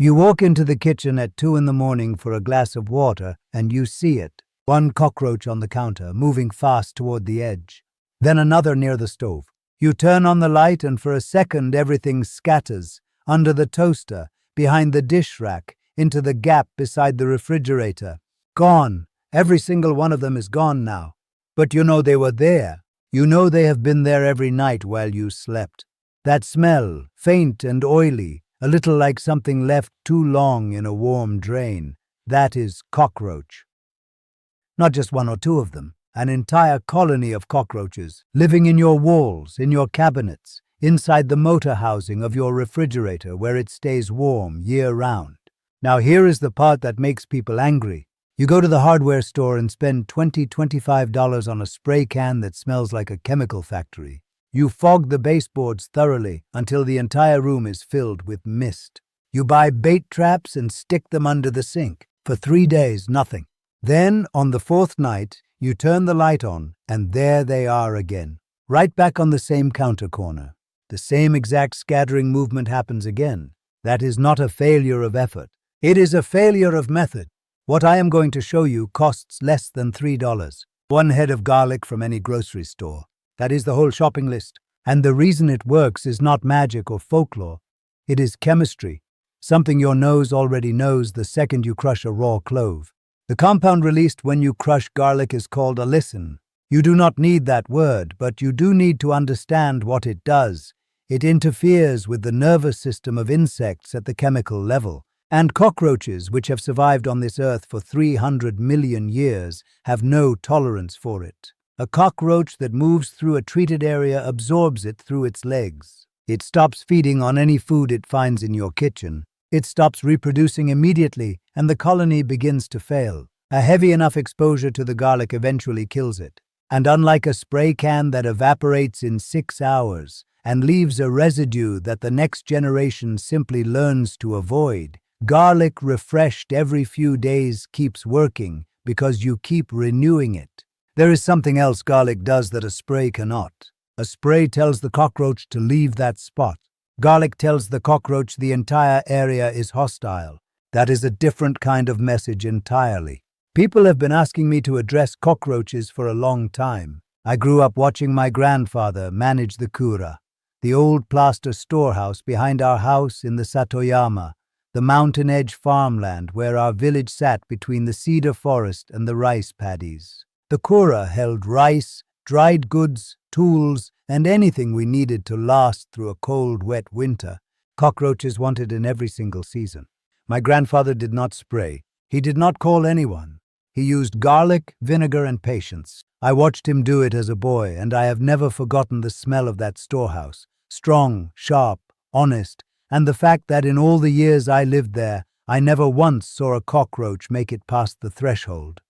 You walk into the kitchen at 2 in the morning for a glass of water and you see it. One cockroach on the counter, moving fast toward the edge. Then another near the stove. You turn on the light and for a second everything scatters. Under the toaster, behind the dish rack, into the gap beside the refrigerator. Gone. Every single one of them is gone now. But you know they were there. You know they have been there every night while you slept. That smell, faint and oily, a little like something left too long in a warm drain. That is cockroach. Not just one or two of them, an entire colony of cockroaches living in your walls, in your cabinets, inside the motor housing of your refrigerator where it stays warm year-round. Now here is the part that makes people angry. You go to the hardware store and spend $25 on a spray can that smells like a chemical factory. You fog the baseboards thoroughly until the entire room is filled with mist. You buy bait traps and stick them under the sink. For 3 days, nothing. Then, on the 4th night, you turn the light on, and there they are again. Right back on the same counter corner. The same exact scattering movement happens again. That is not a failure of effort. It is a failure of method. What I am going to show you costs less than $3. 1 head of garlic from any grocery store. That is the whole shopping list. And the reason it works is not magic or folklore. It is chemistry. Something your nose already knows the second you crush a raw clove. The compound released when you crush garlic is called allicin. You do not need that word, but you do need to understand what it does. It interferes with the nervous system of insects at the chemical level. And cockroaches, which have survived on this earth for 300 million years, have no tolerance for it. A cockroach that moves through a treated area absorbs it through its legs. It stops feeding on any food it finds in your kitchen. It stops reproducing immediately, and the colony begins to fail. A heavy enough exposure to the garlic eventually kills it. And unlike a spray can that evaporates in 6 hours and leaves a residue that the next generation simply learns to avoid, garlic refreshed every few days keeps working because you keep renewing it. There is something else garlic does that a spray cannot. A spray tells the cockroach to leave that spot. Garlic tells the cockroach the entire area is hostile. That is a different kind of message entirely. People have been asking me to address cockroaches for a long time. I grew up watching my grandfather manage the Kura, the old plaster storehouse behind our house in the Satoyama, the mountain edge farmland where our village sat between the cedar forest and the rice paddies. The Kura held rice, dried goods, tools, and anything we needed to last through a cold, wet winter. Cockroaches wanted in every single season. My grandfather did not spray. He did not call anyone. He used garlic, vinegar, and patience. I watched him do it as a boy, and I have never forgotten the smell of that storehouse. Strong, sharp, honest, and the fact that in all the years I lived there, I never once saw a cockroach make it past the threshold.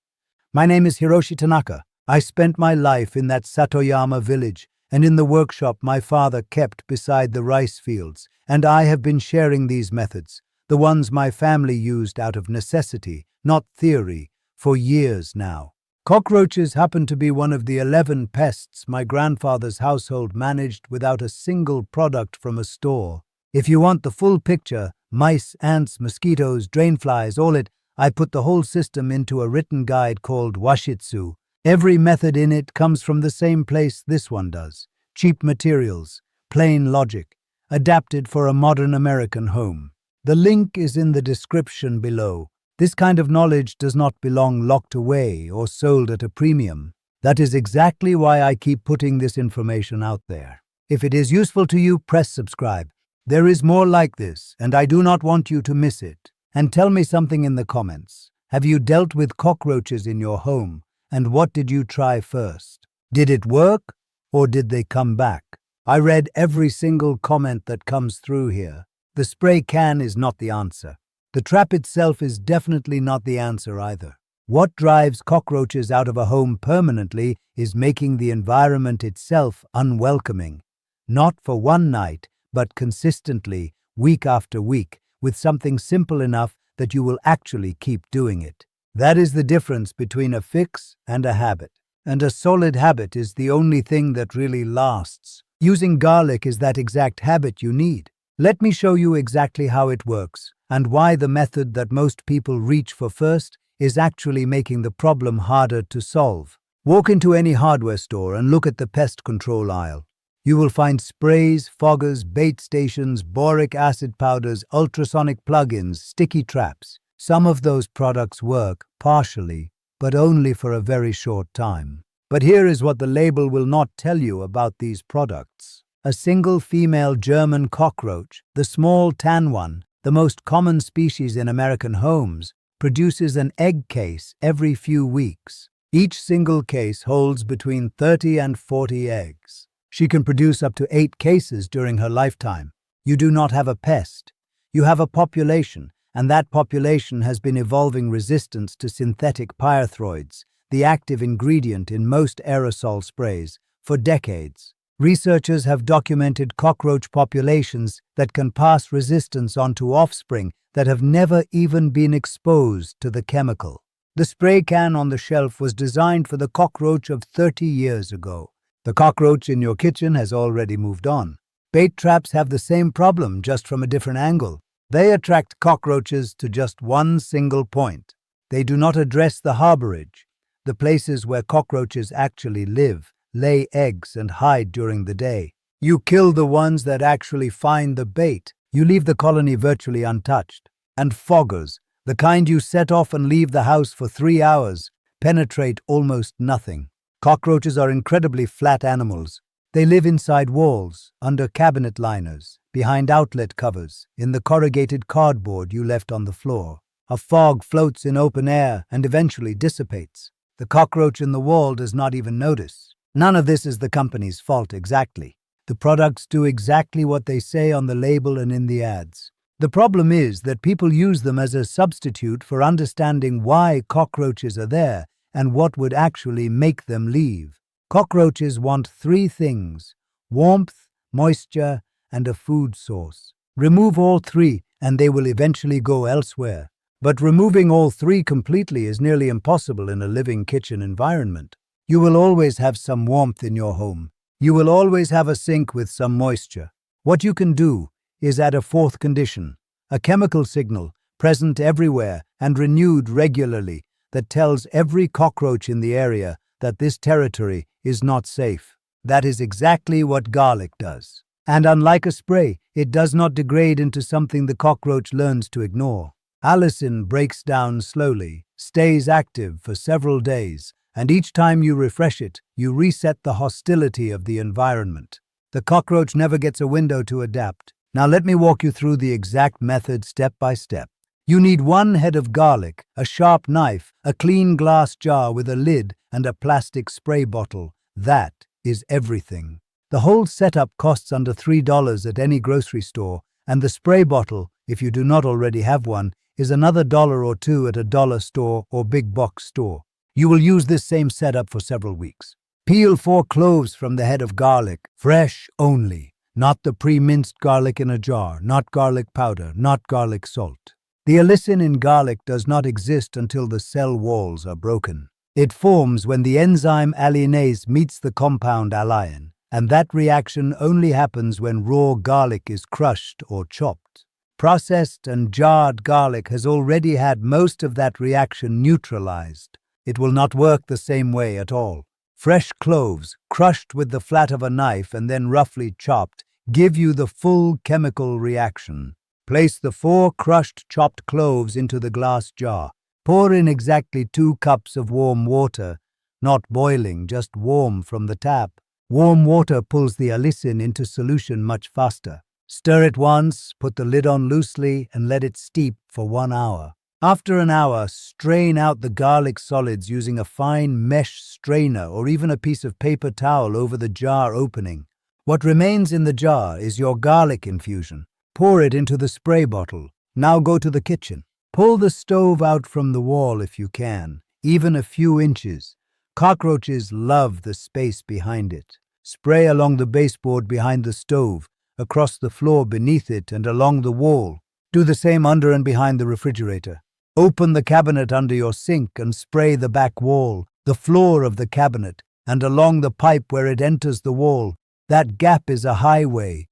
My name is Hiroshi Tanaka. I spent my life in that Satoyama village and in the workshop my father kept beside the rice fields, and I have been sharing these methods, the ones my family used out of necessity, not theory, for years now. Cockroaches happen to be one of the 11 pests my grandfather's household managed without a single product from a store. If you want the full picture, mice, ants, mosquitoes, drainflies, all it, I put the whole system into a written guide called Washitsu. Every method in it comes from the same place this one does. Cheap materials, plain logic, adapted for a modern American home. The link is in the description below. This kind of knowledge does not belong locked away or sold at a premium. That is exactly why I keep putting this information out there. If it is useful to you, press subscribe. There is more like this, and I do not want you to miss it. And tell me something in the comments. Have you dealt with cockroaches in your home? And what did you try first? Did it work, or did they come back? I read every single comment that comes through here. The spray can is not the answer. The trap itself is definitely not the answer either. What drives cockroaches out of a home permanently is making the environment itself unwelcoming. Not for one night, but consistently, week after week, with something simple enough that you will actually keep doing it. That is the difference between a fix and a habit. And a solid habit is the only thing that really lasts. Using garlic is that exact habit you need. Let me show you exactly how it works and why the method that most people reach for first is actually making the problem harder to solve. Walk into any hardware store and look at the pest control aisle. You will find sprays, foggers, bait stations, boric acid powders, ultrasonic plugins, sticky traps. Some of those products work, partially, but only for a very short time. But here is what the label will not tell you about these products. A single female German cockroach, the small tan one, the most common species in American homes, produces an egg case every few weeks. Each single case holds between 30 and 40 eggs. She can produce up to 8 cases during her lifetime. You do not have a pest. You have a population, and that population has been evolving resistance to synthetic pyrethroids, the active ingredient in most aerosol sprays, for decades. Researchers have documented cockroach populations that can pass resistance onto offspring that have never even been exposed to the chemical. The spray can on the shelf was designed for the cockroach of 30 years ago. The cockroach in your kitchen has already moved on. Bait traps have the same problem, just from a different angle. They attract cockroaches to just one single point. They do not address the harborage, the places where cockroaches actually live, lay eggs, and hide during the day. You kill the ones that actually find the bait. You leave the colony virtually untouched. And foggers, the kind you set off and leave the house for 3 hours, penetrate almost nothing. Cockroaches are incredibly flat animals. They live inside walls, under cabinet liners, behind outlet covers, in the corrugated cardboard you left on the floor. A fog floats in open air and eventually dissipates. The cockroach in the wall does not even notice. None of this is the company's fault exactly. The products do exactly what they say on the label and in the ads. The problem is that people use them as a substitute for understanding why cockroaches are there and what would actually make them leave. Cockroaches want 3 things: warmth, moisture, and a food source. Remove all 3 and they will eventually go elsewhere. But removing all 3 completely is nearly impossible in a living kitchen environment. You will always have some warmth in your home. You will always have a sink with some moisture. What you can do is add a 4th condition, a chemical signal present everywhere and renewed regularly that tells every cockroach in the area that this territory is not safe. That is exactly what garlic does. And unlike a spray, it does not degrade into something the cockroach learns to ignore. Allicin breaks down slowly, stays active for several days, and each time you refresh it, you reset the hostility of the environment. The cockroach never gets a window to adapt. Now let me walk you through the exact method step by step. You need 1 head of garlic, a sharp knife, a clean glass jar with a lid, and a plastic spray bottle. That is everything. The whole setup costs under $3 at any grocery store, and the spray bottle, if you do not already have one, is another $1 or $2 at a dollar store or big box store. You will use this same setup for several weeks. Peel 4 cloves from the head of garlic, fresh only, not the pre-minced garlic in a jar, not garlic powder, not garlic salt. The allicin in garlic does not exist until the cell walls are broken. It forms when the enzyme alliinase meets the compound alliin, and that reaction only happens when raw garlic is crushed or chopped. Processed and jarred garlic has already had most of that reaction neutralized. It will not work the same way at all. Fresh cloves, crushed with the flat of a knife and then roughly chopped, give you the full chemical reaction. Place the 4 crushed chopped cloves into the glass jar. Pour in exactly 2 cups of warm water, not boiling, just warm from the tap. Warm water pulls the allicin into solution much faster. Stir it once, put the lid on loosely, and let it steep for 1 hour. After an hour, strain out the garlic solids using a fine mesh strainer or even a piece of paper towel over the jar opening. What remains in the jar is your garlic infusion. Pour it into the spray bottle. Now go to the kitchen. Pull the stove out from the wall if you can, even a few inches. Cockroaches love the space behind it. Spray along the baseboard behind the stove, across the floor beneath it, and along the wall. Do the same under and behind the refrigerator. Open the cabinet under your sink and spray the back wall, the floor of the cabinet, and along the pipe where it enters the wall. That gap is a highway.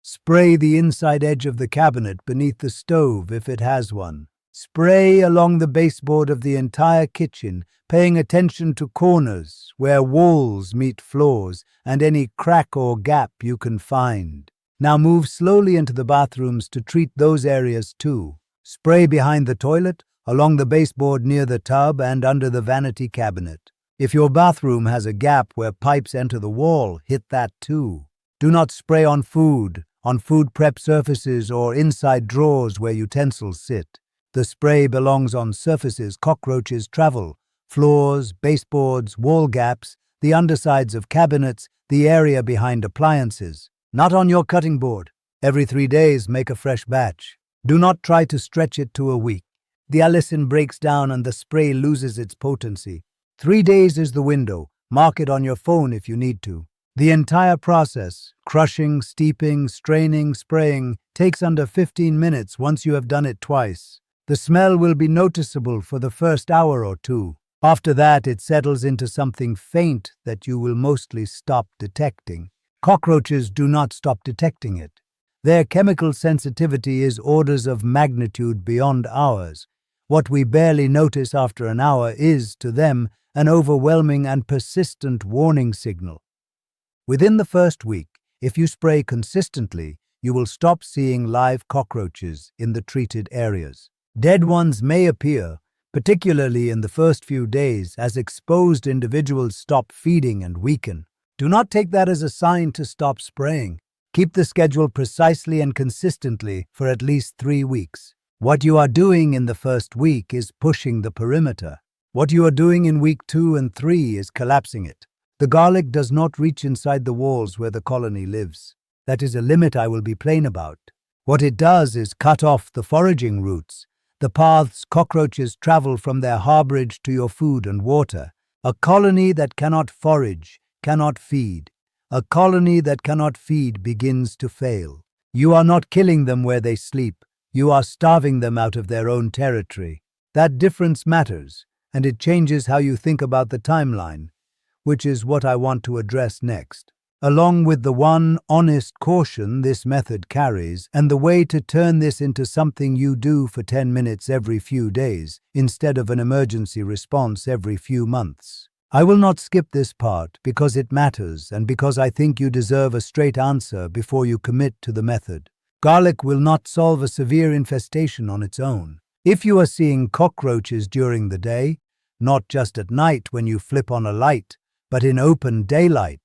Spray the inside edge of the cabinet beneath the stove if it has one. Spray along the baseboard of the entire kitchen, paying attention to corners where walls meet floors and any crack or gap you can find. Now move slowly into the bathrooms to treat those areas too. Spray behind the toilet, along the baseboard near the tub and under the vanity cabinet. If your bathroom has a gap where pipes enter the wall, hit that too. Do not spray on food prep surfaces or inside drawers where utensils sit. The spray belongs on surfaces cockroaches travel: floors, baseboards, wall gaps, the undersides of cabinets, the area behind appliances. Not on your cutting board. Every 3 days, make a fresh batch. Do not try to stretch it to a week. The allicin breaks down and the spray loses its potency. 3 days is the window. Mark it on your phone if you need to. The entire process, crushing, steeping, straining, spraying, takes under 15 minutes once you have done it twice. The smell will be noticeable for the first hour or two. After that, it settles into something faint that you will mostly stop detecting. Cockroaches do not stop detecting it. Their chemical sensitivity is orders of magnitude beyond ours. What we barely notice after an hour is, to them, an overwhelming and persistent warning signal. Within the first week, if you spray consistently, you will stop seeing live cockroaches in the treated areas. Dead ones may appear, particularly in the first few days, as exposed individuals stop feeding and weaken. Do not take that as a sign to stop spraying. Keep the schedule precisely and consistently for at least 3 weeks. What you are doing in the first week is pushing the perimeter. What you are doing in week 2 and 3 is collapsing it. The garlic does not reach inside the walls where the colony lives. That is a limit I will be plain about. What it does is cut off the foraging routes, the paths cockroaches travel from their harborage to your food and water. A colony that cannot forage cannot feed. A colony that cannot feed begins to fail. You are not killing them where they sleep. You are starving them out of their own territory. That difference matters, and it changes how you think about the timeline, which is what I want to address next. Along with the one honest caution this method carries, and the way to turn this into something you do for 10 minutes every few days, instead of an emergency response every few months. I will not skip this part because it matters and because I think you deserve a straight answer before you commit to the method. Garlic will not solve a severe infestation on its own. If you are seeing cockroaches during the day, not just at night when you flip on a light, but in open daylight,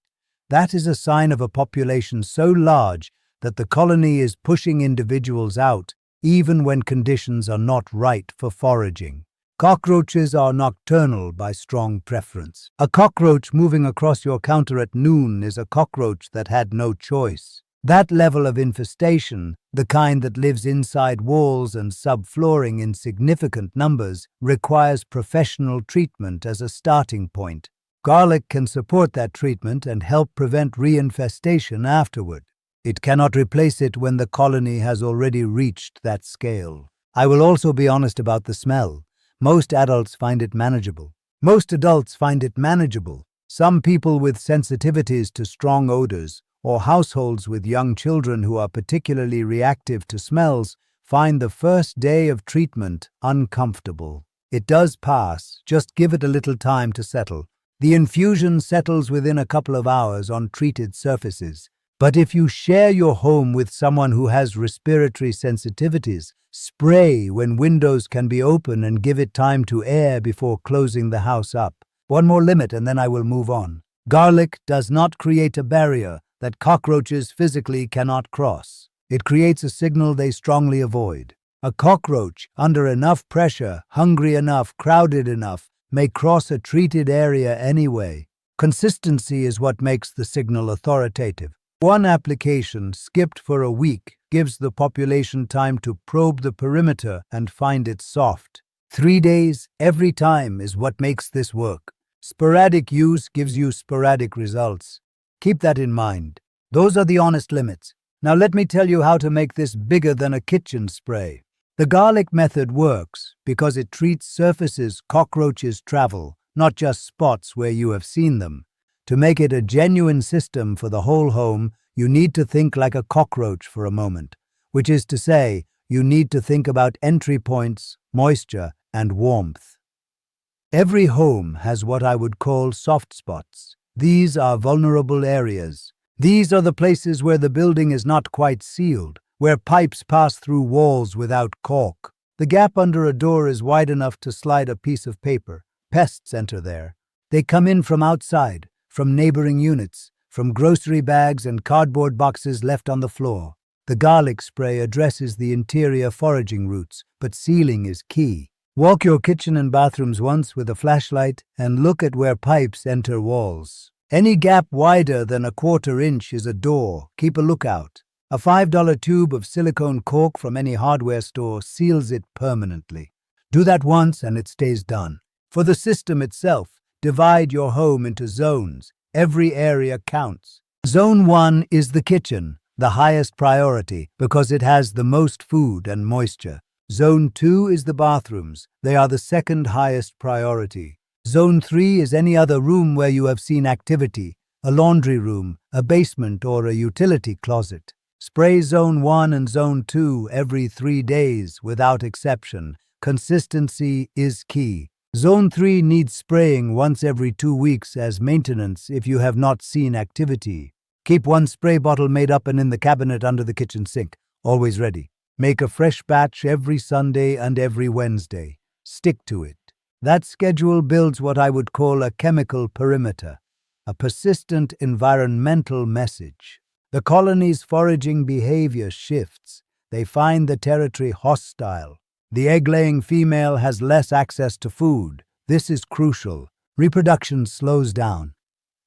that is a sign of a population so large that the colony is pushing individuals out even when conditions are not right for foraging. Cockroaches are nocturnal by strong preference. A cockroach moving across your counter at noon is a cockroach that had no choice. That level of infestation, the kind that lives inside walls and subflooring in significant numbers, requires professional treatment as a starting point. Garlic can support that treatment and help prevent reinfestation afterward. It cannot replace it when the colony has already reached that scale. I will also be honest about the smell. Most adults find it manageable. Most adults find it manageable. Some people with sensitivities to strong odors, or households with young children who are particularly reactive to smells, find the first day of treatment uncomfortable. It does pass, just give it a little time to settle. The infusion settles within a couple of hours on treated surfaces. But if you share your home with someone who has respiratory sensitivities, spray when windows can be open and give it time to air before closing the house up. One more limit and then I will move on. Garlic does not create a barrier that cockroaches physically cannot cross. It creates a signal they strongly avoid. A cockroach, under enough pressure, hungry enough, crowded enough, may cross a treated area anyway. Consistency is what makes the signal authoritative. One application, skipped for a week, gives the population time to probe the perimeter and find it soft. 3 days, every time, is what makes this work. Sporadic use gives you sporadic results. Keep that in mind. Those are the honest limits. Now let me tell you how to make this bigger than a kitchen spray. The garlic method works because it treats surfaces cockroaches travel, not just spots where you have seen them. To make it a genuine system for the whole home, you need to think like a cockroach for a moment, which is to say, you need to think about entry points, moisture, and warmth. Every home has what I would call soft spots. These are vulnerable areas. These are the places where the building is not quite sealed, where pipes pass through walls without caulk. The gap under a door is wide enough to slide a piece of paper. Pests enter there. They come in from outside, from neighboring units, from grocery bags and cardboard boxes left on the floor. The garlic spray addresses the interior foraging routes, but sealing is key. Walk your kitchen and bathrooms once with a flashlight and look at where pipes enter walls. Any gap wider than a quarter inch is a door. Keep a lookout. A $5 tube of silicone caulk from any hardware store seals it permanently. Do that once and it stays done. For the system itself, divide your home into zones. Every area counts. Zone 1 is the kitchen, the highest priority because it has the most food and moisture. Zone 2 is the bathrooms. They are the second highest priority. Zone 3 is any other room where you have seen activity, a laundry room, a basement, or a utility closet. Spray Zone 1 and Zone 2 every 3 days without exception. Consistency is key. Zone 3 needs spraying once every 2 weeks as maintenance if you have not seen activity. Keep one spray bottle made up and in the cabinet under the kitchen sink, always ready. Make a fresh batch every Sunday and every Wednesday. Stick to it. That schedule builds what I would call a chemical perimeter, a persistent environmental message. The colony's foraging behavior shifts. They find the territory hostile. The egg-laying female has less access to food. This is crucial. Reproduction slows down.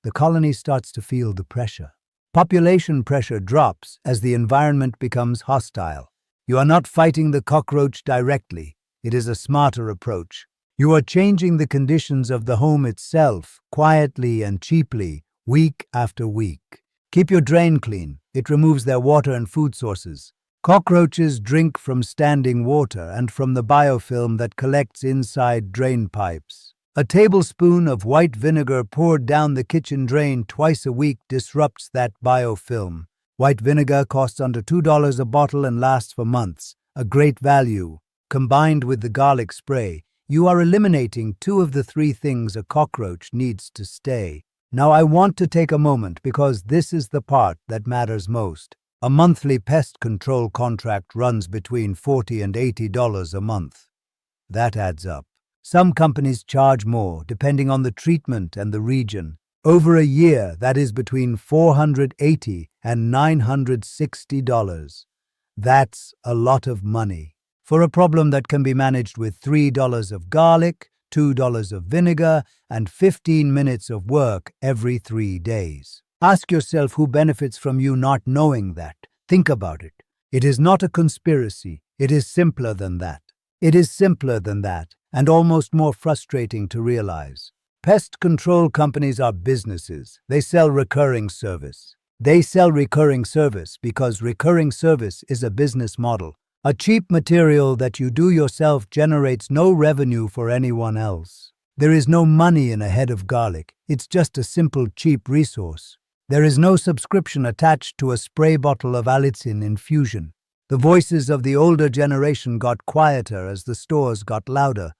The colony starts to feel the pressure. Population pressure drops as the environment becomes hostile. You are not fighting the cockroach directly. It is a smarter approach. You are changing the conditions of the home itself, quietly and cheaply, week after week. Keep your drain clean. It removes their water and food sources. Cockroaches drink from standing water and from the biofilm that collects inside drain pipes. A tablespoon of white vinegar poured down the kitchen drain twice a week disrupts that biofilm. White vinegar costs under $2 a bottle and lasts for months. A great value. Combined with the garlic spray, you are eliminating 2 of the 3 things a cockroach needs to stay. Now I want to take a moment because this is the part that matters most. A monthly pest control contract runs between $40 and $80 a month. That adds up. Some companies charge more depending on the treatment and the region. Over a year, that is between $480 and $960. That's a lot of money. For a problem that can be managed with $3 of garlic, $2 of vinegar, and 15 minutes of work every 3 days. Ask yourself who benefits from you not knowing that. Think about it. It is not a conspiracy. It is simpler than that. It is simpler than that, and almost more frustrating to realize. Pest control companies are businesses. They sell recurring service. They sell recurring service because recurring service is a business model. A cheap material that you do yourself generates no revenue for anyone else. There is no money in a head of garlic. It's just a simple, cheap resource. There is no subscription attached to a spray bottle of allicin infusion. The voices of the older generation got quieter as the stores got louder.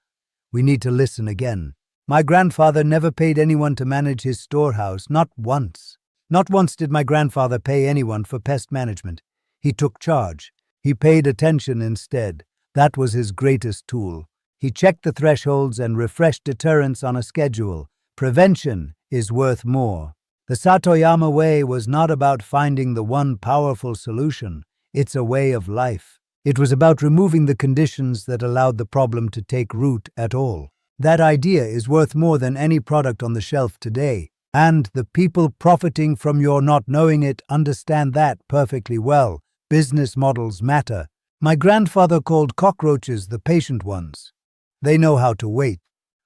We need to listen again. My grandfather never paid anyone to manage his storehouse, not once. Not once did my grandfather pay anyone for pest management. He took charge. He paid attention instead. That was his greatest tool. He checked the thresholds and refreshed deterrents on a schedule. Prevention is worth more. The Satoyama way was not about finding the one powerful solution. It's a way of life. It was about removing the conditions that allowed the problem to take root at all. That idea is worth more than any product on the shelf today. And the people profiting from your not knowing it understand that perfectly well. Business models matter. My grandfather called cockroaches the patient ones. They know how to wait.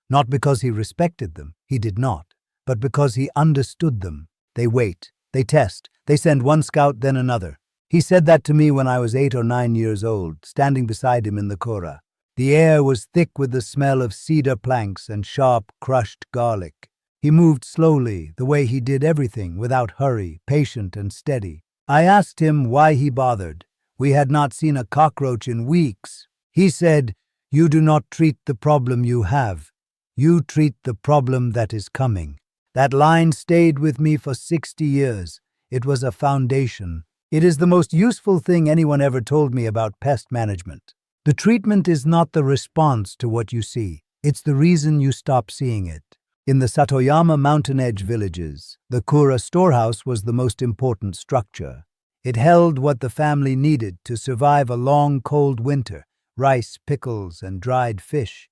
Not because he respected them, he did not, but because he understood them. They wait, they test, they send one scout then another. He said that to me when I was 8 or 9 years old, standing beside him in the Kura. The air was thick with the smell of cedar planks and sharp, crushed garlic. He moved slowly, the way he did everything, without hurry, patient and steady. I asked him why he bothered. We had not seen a cockroach in weeks. He said, "You do not treat the problem you have. You treat the problem that is coming." That line stayed with me for 60 years. It was a foundation. It is the most useful thing anyone ever told me about pest management. The treatment is not the response to what you see. It's the reason you stop seeing it. In the Satoyama mountain edge villages, the Kura storehouse was the most important structure. It held what the family needed to survive a long, cold winter: rice, pickles, and dried fish.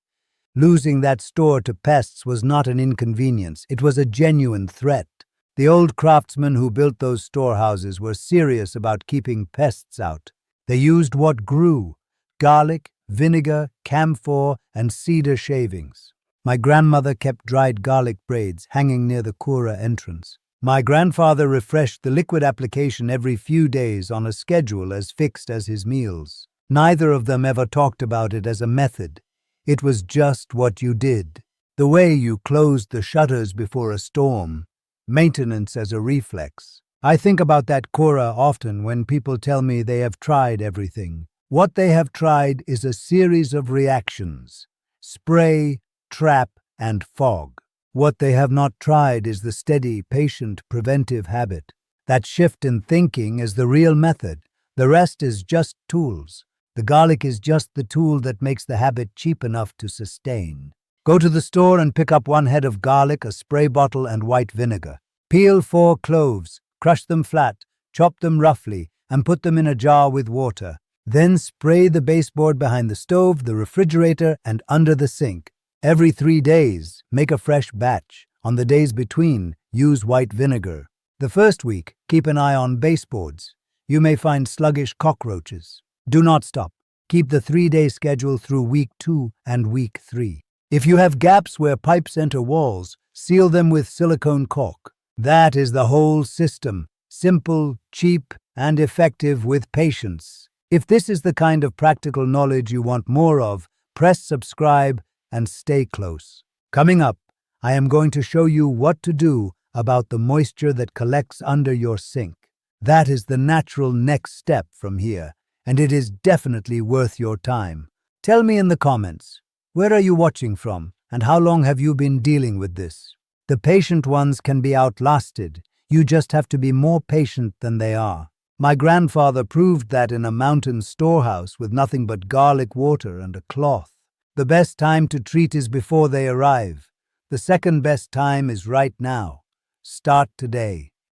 Losing that store to pests was not an inconvenience, it was a genuine threat. The old craftsmen who built those storehouses were serious about keeping pests out. They used what grew: garlic, vinegar, camphor, and cedar shavings. My grandmother kept dried garlic braids hanging near the Kura entrance. My grandfather refreshed the liquid application every few days on a schedule as fixed as his meals. Neither of them ever talked about it as a method. It was just what you did. The way you closed the shutters before a storm. Maintenance as a reflex. I think about that Kura often when people tell me they have tried everything. What they have tried is a series of reactions: spray, trap, and fog. What they have not tried is the steady, patient, preventive habit. That shift in thinking is the real method. The rest is just tools. The garlic is just the tool that makes the habit cheap enough to sustain. Go to the store and pick up 1 head of garlic, a spray bottle, and white vinegar. Peel 4 cloves, crush them flat, chop them roughly, and put them in a jar with water. Then spray the baseboard behind the stove, the refrigerator, and under the sink. Every 3 days, make a fresh batch. On the days between, use white vinegar. The first week, keep an eye on baseboards. You may find sluggish cockroaches. Do not stop. Keep the 3-day schedule through week 2 and week 3. If you have gaps where pipes enter walls, seal them with silicone caulk. That is the whole system. Simple, cheap, and effective with patience. If this is the kind of practical knowledge you want more of, press subscribe and stay close. Coming up, I am going to show you what to do about the moisture that collects under your sink. That is the natural next step from here, and it is definitely worth your time. Tell me in the comments, where are you watching from, and how long have you been dealing with this? The patient ones can be outlasted. You just have to be more patient than they are. My grandfather proved that in a mountain storehouse with nothing but garlic water and a cloth. The best time to treat is before they arrive. The second best time is right now. Start today.